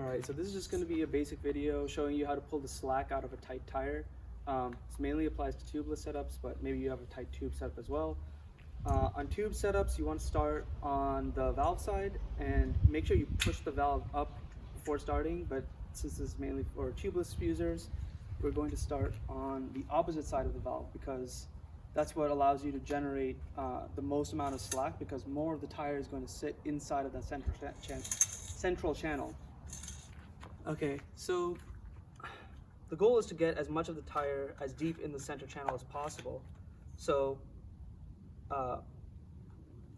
Alright, so this is just going to be a basic video showing you how to pull the slack out of a tight tire. This mainly applies to tubeless setups, but maybe you have a tight tube setup as well. On tube setups, you want to start on the valve side and make sure you push the valve up before starting, but since this is mainly for tubeless users, we're going to start on the opposite side of the valve because that's what allows you to generate the most amount of slack, because more of the tire is going to sit inside of that central channel. Okay, so the goal is to get as much of the tire as deep in the center channel as possible. So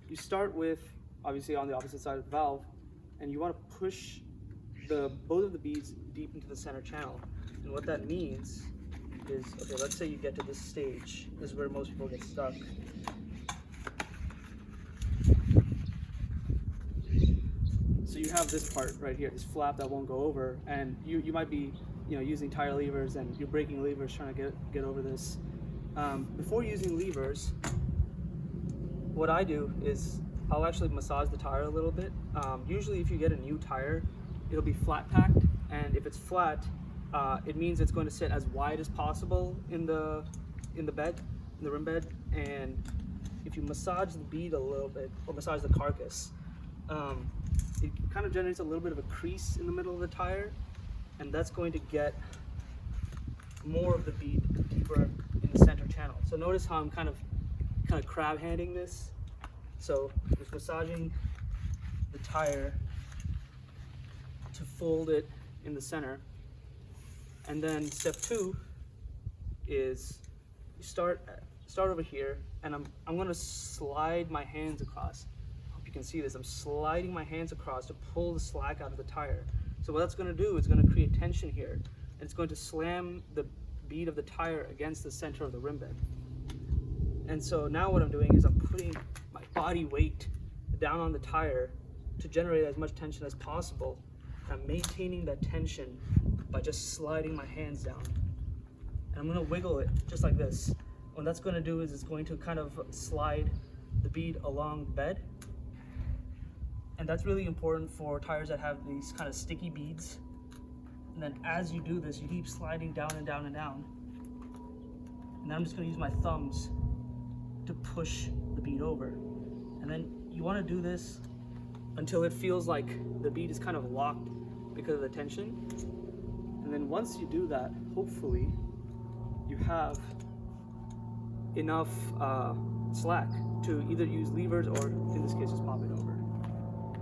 you start with, obviously, on the opposite side of the valve, and you want to push both of the beads deep into the center channel. And what that means is, okay, let's say you get to this stage. This is where most people get stuck. So you have this part right here, this flap that won't go over, and you might be, using tire levers, and you're breaking levers trying to get over this. Before using levers, what I do is I'll actually massage the tire a little bit. Usually, if you get a new tire, it'll be flat packed, and if it's flat, it means it's going to sit as wide as possible in the rim bed. And if you massage the bead a little bit, or massage the carcass, it kind of generates a little bit of a crease in the middle of the tire, and that's going to get more of the bead deeper in the center channel. So notice how I'm kind of crab handing this. So just massaging the tire to fold it in the center. And then step 2 is you start over here, and I'm going to slide my hands across. I hope you can see this. I'm sliding my hands across to pull the slack out of the tire. So what that's going to do is going to create tension here, and it's going to slam the bead of the tire against the center of the rim bed. And so now what I'm doing is I'm putting my body weight down on the tire to generate as much tension as possible. I'm maintaining that tension by just sliding my hands down. And I'm going to wiggle it just like this. What that's going to do is it's going to kind of slide the bead along the bed. And that's really important for tires that have these kind of sticky beads. And then as you do this, you keep sliding down and down and down. And then I'm just going to use my thumbs to push the bead over. And then you want to do this until it feels like the bead is kind of locked because of the tension. And then once you do that, hopefully you have enough slack to either use levers or, in this case, just pop it over.